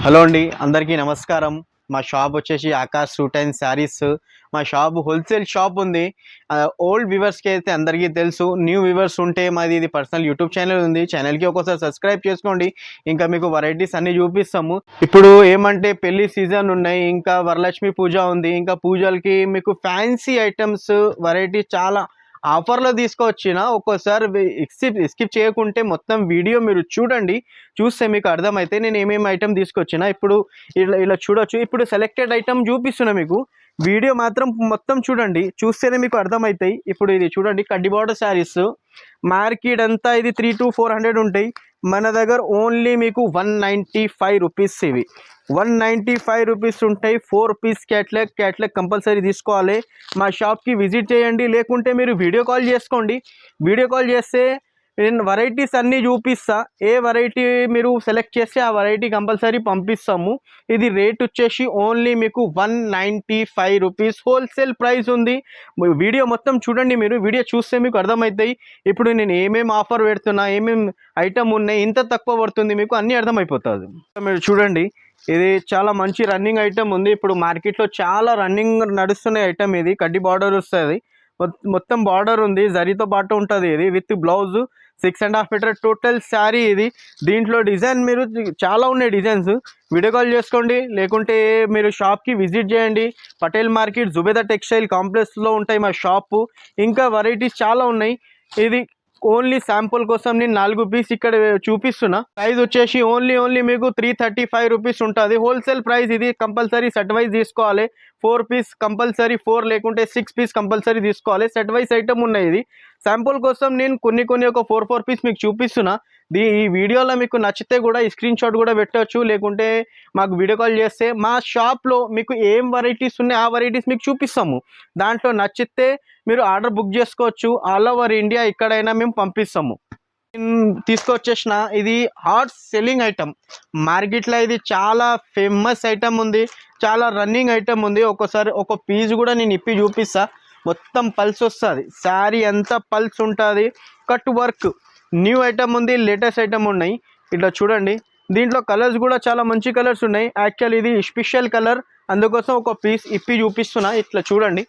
Hello అండి, అందరికీ నమస్కారం. మా షాప్ వచ్చేసి ఆకాష్ సూట్ అండ్ శారీస్. మా షాప్ హోల్సేల్ షాప్ ఉంది. ఓల్డ్ వ్యూవర్స్కి అయితే అందరికీ తెలుసు. న్యూ వ్యూవర్స్ ఉంటే మాది ఇది పర్సనల్ యూట్యూబ్ ఛానల్ ఉంది. ఛానల్కి ఒకసారి సబ్స్క్రైబ్ చేసుకోండి. ఇంకా మీకు వెరైటీస్ అన్నీ చూపిస్తాము. ఇప్పుడు ఏమంటే పెళ్లి సీజన్ ఉన్నాయి, ఇంకా వరలక్ష్మి పూజ ఉంది. ఇంకా పూజలకి మీకు ఫ్యాన్సీ ఐటమ్స్ వెరైటీ చాలా ఆఫర్లో తీసుకొచ్చిన. ఒక్కోసారి స్కిప్ చేయకుంటే మొత్తం వీడియో మీరు చూడండి. చూస్తే మీకు అర్థమైతే నేను ఏమేమి ఐటమ్ తీసుకొచ్చిన. ఇప్పుడు ఇలా చూడొచ్చు. ఇప్పుడు సెలెక్టెడ్ ఐటమ్ చూపిస్తున్నా మీకు. వీడియో మాత్రం మొత్తం చూడండి, చూస్తేనే మీకు అర్థమవుతాయి. ఇప్పుడు ఇది చూడండి, కడ్డీ బార్డర్ శారీస్. మార్కెట్ అంతా ఇది 300 to 400 ఉంటాయి. మన దగ్గర ఓన్లీ మీకు 195 రూపీస్. ఇవి 195 రూపీస్ ఉంటాయి. 4 పీస్ క్యాట్లాగ్ కంపల్సరీ తీసుకోవాలి. మా షాప్కి విజిట్ చేయండి, లేకుంటే మీరు వీడియో కాల్ చేసుకోండి. వీడియో కాల్ చేస్తే నేను వెరైటీస్ అన్నీ చూపిస్తా. ఏ వెరైటీ మీరు సెలెక్ట్ చేస్తే ఆ వెరైటీ కంపల్సరీ పంపిస్తాము. ఇది రేట్ వచ్చేసి ఓన్లీ మీకు 195 రూపీస్ హోల్సేల్ ప్రైస్ ఉంది. వీడియో మొత్తం చూడండి. మీరు వీడియో చూస్తే మీకు అర్థమవుతాయి. ఇప్పుడు నేను ఏమేమి ఆఫర్ పెడుతున్నా, ఏమేమి ఐటమ్ ఉన్నాయి, ఇంత తక్కువ పడుతుంది, మీకు అన్నీ అర్థమైపోతుంది. మీరు చూడండి, ఇది చాలా మంచి రన్నింగ్ ఐటమ్ ఉంది. ఇప్పుడు మార్కెట్లో చాలా రన్నింగ్ నడుస్తున్న ఐటమ్. ఇది కడ్డీ బార్డర్ వస్తుంది, మొత్తం బార్డర్ ఉంది, జరీతో పాటు ఉంటుంది. ఇది with blouse 6.5 metre total sari. ఇది దీంట్లో డిజైన్ మీరు చాలా ఉన్నాయి డిజైన్స్. వీడియో కాల్ చేసుకోండి, లేకుంటే మీరు షాప్కి విజిట్ చేయండి. పటేల్ మార్కెట్ జుబేదా టెక్స్టైల్ కాంప్లెక్స్లో ఉంటాయి మా షాపు. ఇంకా వెరైటీస్ చాలా ఉన్నాయి. ఇది ఓన్లీ శాంపుల్ కోసం నేను 4 పీస్ ఇక్కడ చూపిస్తున్నా. ప్రైస్ వచ్చేసి ఓన్లీ మీకు 335 రూపీస్ ఉంటుంది హోల్సేల్ ప్రైస్. ఇది కంపల్సరీ సెట్ వైజ్ తీసుకోవాలి. 4 పీస్ కంపల్సరీ, 4 లేకుంటే 6 పీస్ కంపల్సరీ తీసుకోవాలి. సెట్ వైజ్ ఐటమ్ ఉన్నాయి. ఇది శాంపుల్ కోసం నేను కొన్ని ఒక 4 పీస్ మీకు చూపిస్తున్నా. ఈ వీడియోలో మీకు నచ్చితే కూడా ఈ స్క్రీన్ షాట్ కూడా పెట్టవచ్చు, లేకుంటే మాకు వీడియో కాల్ చేస్తే మా షాప్లో మీకు ఏం వెరైటీస్ ఉన్నాయి ఆ వెరైటీస్ మీకు చూపిస్తాము. దాంట్లో నచ్చితే మీరు ఆర్డర్ బుక్ చేసుకోవచ్చు. ఆల్ ఓవర్ ఇండియా ఎక్కడైనా మేము పంపిస్తాము. తీసుకొచ్చేసిన ఇది హాట్ సెల్లింగ్ ఐటమ్. మార్కెట్లో ఇది చాలా ఫేమస్ ఐటమ్ ఉంది, చాలా రన్నింగ్ ఐటమ్ ఉంది. ఒక్కోసారి ఒక పీస్ కూడా నేను ఇప్పి చూపిస్తా. మొత్తం పల్స్ వస్తుంది, శారీ అంతా పల్స్ ఉంటుంది. కట్ వర్క్ న్యూ ఐటమ్ ఉంది, లేటెస్ట్ ఐటమ్ ఉన్నాయి. ఇట్లా చూడండి, దీంట్లో కలర్స్ కూడా చాలా మంచి కలర్స్ ఉన్నాయి. యాక్చువల్ ఇది స్పెషల్ కలర్, అందుకోసం ఒక పీస్ ఇప్పి చూపిస్తున్నా. ఇట్లా చూడండి,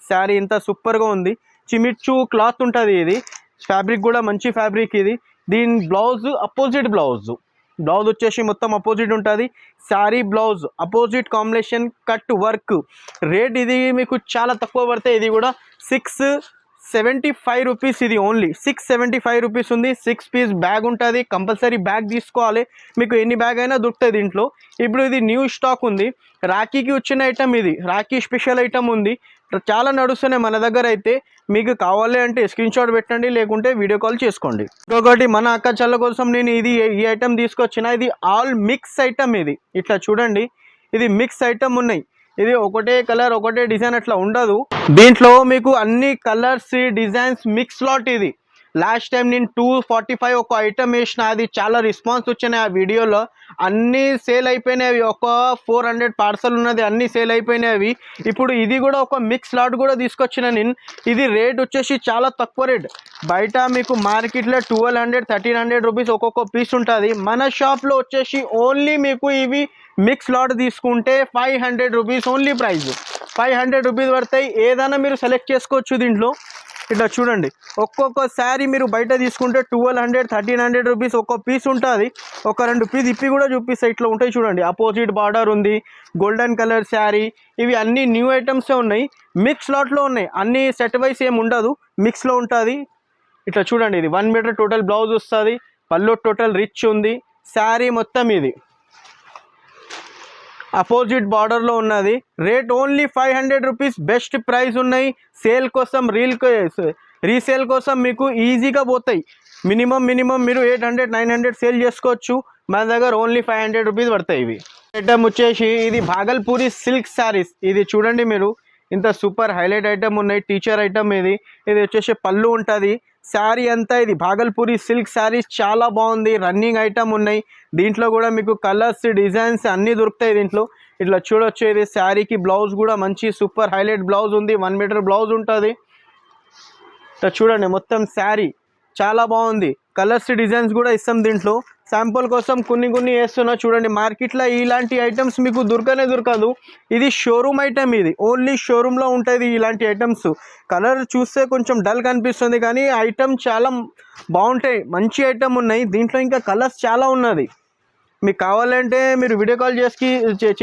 శారీ ఇంత సూపర్గా ఉంది. చిమిచ్చు క్లాత్ ఉంటుంది. ఇది ఫ్యాబ్రిక్ కూడా మంచి ఫ్యాబ్రిక్. ఇది దీని బ్లౌజ్ అపోజిట్ బ్లౌజ్ వచ్చేసి మొత్తం అపోజిట్ ఉంటుంది. Sari blouse opposite combination, cut work. Rate ఇది మీకు చాలా తక్కువ పడతాయి. ఇది కూడా 675 రూపీస్. ఇది ఓన్లీ 675 రూపీస్ ఉంది. 6 పీస్ బ్యాగ్ ఉంటుంది, కంపల్సరీ బ్యాగ్ తీసుకోవాలి. మీకు ఎన్ని బ్యాగ్ అయినా దొరుకుతాయి దీంట్లో. ఇప్పుడు ఇది న్యూ స్టాక్ ఉంది, రాఖీకి వచ్చిన ఐటమ్. ఇది రాఖీ స్పెషల్ ఐటమ్ ఉంది, చాలా నడుస్తున్నాయి మన దగ్గర. అయితే మీకు కావాలి అంటే స్క్రీన్ షాట్ పెట్టండి, లేకుంటే వీడియో కాల్ చేసుకోండి. ఇంకొకటి మన అక్క చల్ల కోసం నేను ఈ ఐటమ్ తీసుకొచ్చిన. ఇది ఆల్ మిక్స్ ఐటమ్. ఇది ఇట్లా చూడండి, ఇది మిక్స్ ఐటమ్ ఉన్నాయి. ఇది ఒకటే కలర్ ఒకటే డిజైన్ అట్లా ఉండదు. దీంట్లో మీకు అన్ని కలర్స్ డిజైన్స్ మిక్స్ లాట్. ఇది లాస్ట్ టైం నేను 245 ఒక ఐటమ్ వేసిన, అది చాలా రెస్పాన్స్ వచ్చినాయి. ఆ వీడియోలో అన్నీ సేల్ అయిపోయినాయి. ఒక 400 పార్సల్ ఉన్నది, అన్నీ సేల్ అయిపోయినాయి. ఇప్పుడు ఇది కూడా ఒక మిక్స్ లాట్ కూడా తీసుకొచ్చిన నేను. ఇది రేట్ వచ్చేసి చాలా తక్కువ రేట్. బయట మీకు మార్కెట్లో 1200 1300 రూపీస్ ఒక్కొక్క పీస్ ఉంటుంది. మన షాప్లో వచ్చేసి ఓన్లీ మీకు ఇవి మిక్స్ లాట్ తీసుకుంటే 500 రూపీస్ ఓన్లీ ప్రైస్. 500 రూపీస్ పడతాయి. ఏదైనా మీరు సెలెక్ట్ చేసుకోవచ్చు దీంట్లో. ఇట్లా చూడండి, ఒక్కొక్క శారీ మీరు బయట తీసుకుంటే 1200 1300 రూపీస్ ఒక్కో పీస్ ఉంటుంది. ఒక 2 పీస్ ఇప్పి కూడా చూపిస్తాయి. ఇట్లా ఉంటాయి చూడండి, అపోజిట్ బార్డర్ ఉంది, గోల్డెన్ కలర్ శారీ. ఇవి అన్నీ న్యూ ఐటమ్సే ఉన్నాయి, మిక్స్ లాట్లో ఉన్నాయి. అన్నీ సెట్ వైస్ ఏమి ఉండదు, మిక్స్లో ఉంటుంది. ఇట్లా చూడండి, ఇది 1 మీటర్ టోటల్ బ్లౌజ్ వస్తుంది, పళ్ళు టోటల్ రిచ్ ఉంది. శారీ మొత్తం ఇది అపోజిట్ బార్డర్లో ఉన్నది. Rate only 500 rupees. Best price ఉన్నాయి. సేల్ కోసం రీసేల్ కోసం మీకు ఈజీగా పోతాయి. మినిమం మీరు 800 900 సేల్ చేసుకోవచ్చు. మన దగ్గర ఓన్లీ 500 రూపీస్ పడతాయి. ఇవి ఐటమ్ వచ్చేసి ఇది భాగల్పూరి సిల్క్ శారీస్. ఇది చూడండి, మీరు ఇంత సూపర్ హైలైట్ ఐటమ్ ఉన్నాయి. Teacher item. ఇది వచ్చేసి పళ్ళు ఉంటుంది. శారీ అంతా ఇది భాగల్పూరి సిల్క్ శారీస్, చాలా బాగుంది. రన్నింగ్ ఐటమ్ ఉన్నాయి. దీంట్లో కూడా మీకు కలర్స్ డిజైన్స్ అన్నీ దొరుకుతాయి దీంట్లో. ఇట్లా చూడొచ్చు, ఇది శారీకి బ్లౌజ్ కూడా మంచి సూపర్ హైలైట్ బ్లౌజ్ ఉంది. 1 మీటర్ బ్లౌజ్ ఉంటుంది. ఇట్లా చూడండి, మొత్తం శారీ చాలా బాగుంది. కలర్స్ డిజైన్స్ కూడా ఇస్తాం దీంట్లో. శాంపుల్ కోసం కొన్ని వేస్తున్నా చూడండి. మార్కెట్లో ఇలాంటి ఐటమ్స్ మీకు దొరకదు. ఇది షోరూమ్ ఐటమ్, ఇది ఓన్లీ షోరూంలో ఉంటుంది ఇలాంటి ఐటమ్స్. కలర్ చూస్తే కొంచెం డల్ కనిపిస్తుంది కానీ ఐటమ్ చాలా బాగుంటాయి, మంచి ఐటమ్ ఉన్నాయి దీంట్లో. ఇంకా కలర్స్ చాలా ఉన్నది. మీకు కావాలంటే మీరు వీడియో కాల్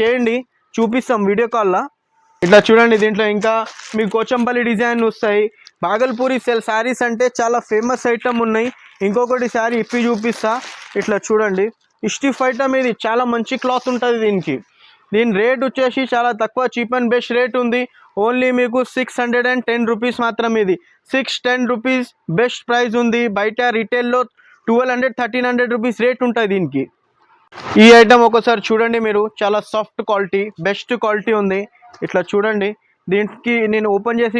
చేయండి, చూపిస్తాం వీడియో కాల్లో. ఇట్లా చూడండి. దీంట్లో ఇంకా మీకు కోచంపల్లి డిజైన్ వస్తాయి. బాగల్పూరి శారీస్ అంటే చాలా ఫేమస్ ఐటమ్ ఉన్నాయి. ఇంకొకటి శారీ ఇప్పి చూపిస్తా. ఇట్లా చూడండి, స్టిఫ్ ఐటమ్, ఇది చాలా మంచి క్లాత్ ఉంటుంది. దీని రేట్ వచ్చేసి చాలా తక్కువ, చీప్ అండ్ బెస్ట్ రేట్ ఉంది. ఓన్లీ మీకు 610 రూపీస్ మాత్రం. ఇది 610 రూపీస్ బెస్ట్ ప్రైస్ ఉంది. బయట రిటైల్లో 1200 1300 రూపీస్ రేట్ ఉంటుంది దీనికి. ఈ ఐటమ్ ఒకసారి చూడండి మీరు, చాలా సాఫ్ట్ క్వాలిటీ, బెస్ట్ క్వాలిటీ ఉంది. ఇట్లా చూడండి. దీనికి నేను ఓపెన్ చేసి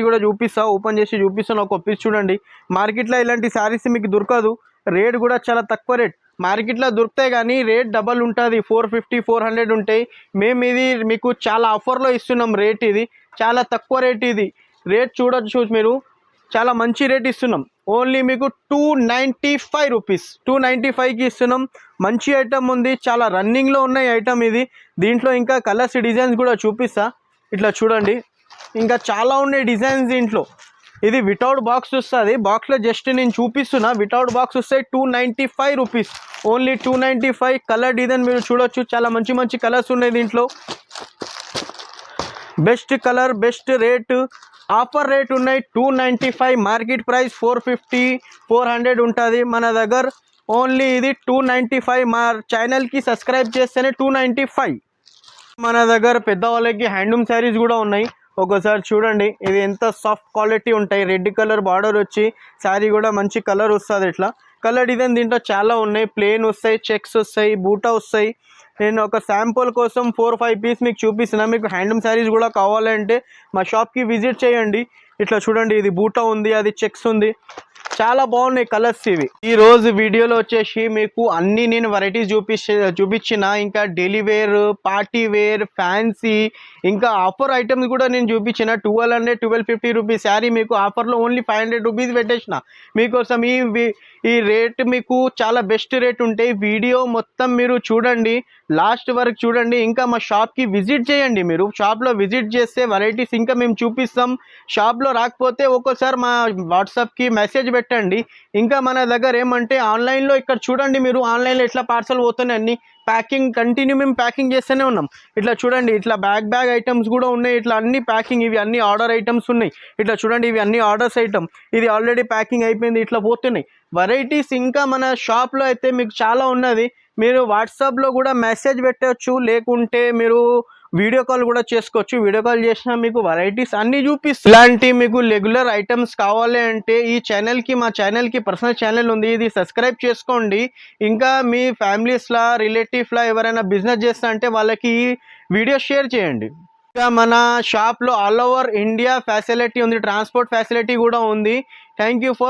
చూపిస్తాను. ఒక పీస్ చూడండి. మార్కెట్లో ఇలాంటి శారీస్ మీకు దొరకదు. రేట్ కూడా చాలా తక్కువ రేట్. మార్కెట్లో దొరుకుతాయి కానీ రేట్ డబల్ ఉంటుంది, 450 400 ఉంటాయి. మేము ఇది మీకు చాలా ఆఫర్లో ఇస్తున్నాం. రేట్ ఇది చాలా తక్కువ రేట్. ఇది రేట్ చూడొచ్చు మీరు, చాలా మంచి రేట్ ఇస్తున్నాం. ఓన్లీ మీకు 295 రూపీస్, 295కి ఇస్తున్నాం. మంచి ఐటమ్ ఉంది, చాలా రన్నింగ్లో ఉన్నాయి ఐటమ్ ఇది. దీంట్లో ఇంకా కలర్స్ డిజైన్స్ కూడా చూపిస్తా. ఇట్లా చూడండి, ఇంకా చాలా ఉన్నాయి డిజైన్స్ దీంట్లో. ఇది వితౌట్ బాక్స్ వస్తుంది. బాక్స్లో జస్ట్ నేను చూపిస్తున్నా. వితౌట్ బాక్స్ వస్తాయి 295 రూపీస్, ఓన్లీ 295. కలర్ డిజైన్ మీరు చూడొచ్చు, చాలా మంచి కలర్స్ ఉన్నాయి దీంట్లో. Best colour, best rate, offer rate ఉన్నాయి 295. మార్కెట్ ప్రైస్ 450 400 ఉంటుంది. మన దగ్గర ఓన్లీ ఇది 295. మా ఛానల్కి సబ్స్క్రైబ్ చేస్తేనే 295. మన దగ్గర పెద్దవాళ్ళకి హ్యాండ్లూమ్ శారీస్ కూడా ఉన్నాయి. ఒకసారి చూడండి, ఇది ఎంత సాఫ్ట్ క్వాలిటీ ఉంటాయి. రెడ్ కలర్ బార్డర్ వచ్చి శారీ కూడా మంచి కలర్ వస్తుంది. ఇట్లా కలర్ డిజైన్ దీంట్లో చాలా ఉన్నాయి. ప్లెయిన్ వస్తాయి, చెక్స్ వస్తాయి, బూటా వస్తాయి. నేను ఒక శాంపుల్ కోసం 4-5 పీస్ మీకు చూపిస్తున్నా. మీకు హ్యాండ్లూమ్ శారీస్ కూడా కావాలంటే మా షాప్కి విజిట్ చేయండి. ఇట్లా చూడండి, ఇది బూటా ఉంది, అది చెక్స్ ఉంది, చాలా బాగున్నాయి కలర్స్ ఇవి. ఈ రోజు వీడియోలో వచ్చేసి మీకు అన్ని నేను వెరైటీస్ చూపించిన. ఇంకా daily wear, party wear, fancy, ఇంకా ఆఫర్ ఐటమ్స్ కూడా నేను చూపించిన. 1200 1250 రూపీస్ శారీ మీకు ఆఫర్లో ఓన్లీ 500 రూపీస్ పెట్టేసిన మీకోసం. ఈ రేట్ మీకు చాలా బెస్ట్ రేట్ ఉంటాయి. వీడియో మొత్తం మీరు చూడండి, లాస్ట్ వరకు చూడండి. ఇంకా మా షాప్కి విజిట్ చేయండి. మీరు షాప్లో విజిట్ చేస్తే వెరైటీస్ ఇంకా మేము చూపిస్తాం. షాప్లో రాకపోతే ఒక్కోసారి మా వాట్సాప్కి మెసేజ్ పెట్టండి. ఇంకా మన దగ్గర ఏమంటే ఆన్లైన్లో ఇక్కడ చూడండి మీరు, ఆన్లైన్లో ఎట్లా పార్సల్ పోతున్నాయి అన్ని ప్యాకింగ్ కంటిన్యూ మేము ప్యాకింగ్ చేస్తూనే ఉన్నాం. ఇట్లా చూడండి, ఇట్లా బ్యాగ్ ఐటమ్స్ కూడా ఉన్నాయి. ఇట్లా అన్ని ప్యాకింగ్, ఇవి అన్ని ఆర్డర్ ఐటమ్స్ ఉన్నాయి. ఇట్లా చూడండి, ఇవి అన్ని ఆర్డర్స్ ఐటమ్. ఇది ఆల్రెడీ ప్యాకింగ్ అయిపోయింది. ఇట్లా పోతున్నాయి వెరైటీస్. ఇంకా మన షాప్లో అయితే మీకు చాలా ఉన్నది. మీరు వాట్సాప్లో కూడా మెసేజ్ పెట్టవచ్చు, లేకుంటే మీరు వీడియో కాల్ కూడా చేసుకోవచ్చు. వీడియో కాల్ చేసినా మీకు వెరైటీస్ అన్నీ చూపిస్తాం. ఇలాంటి మీకు రెగ్యులర్ ఐటమ్స్ కావాలి అంటే ఈ ఛానల్కి, మా ఛానల్కి పర్సనల్ ఛానల్ ఉంది, ఇది సబ్స్క్రైబ్ చేసుకోండి. ఇంకా మీ ఫ్యామిలీస్లా, రిలేటివ్స్లా ఎవరైనా బిజినెస్ చేస్తా అంటే వాళ్ళకి ఈ వీడియో షేర్ చేయండి. ఇంకా మన షాప్లో ఆల్ ఓవర్ ఇండియా ఫెసిలిటీ ఉంది, ట్రాన్స్పోర్ట్ ఫెసిలిటీ కూడా ఉంది. Thank you for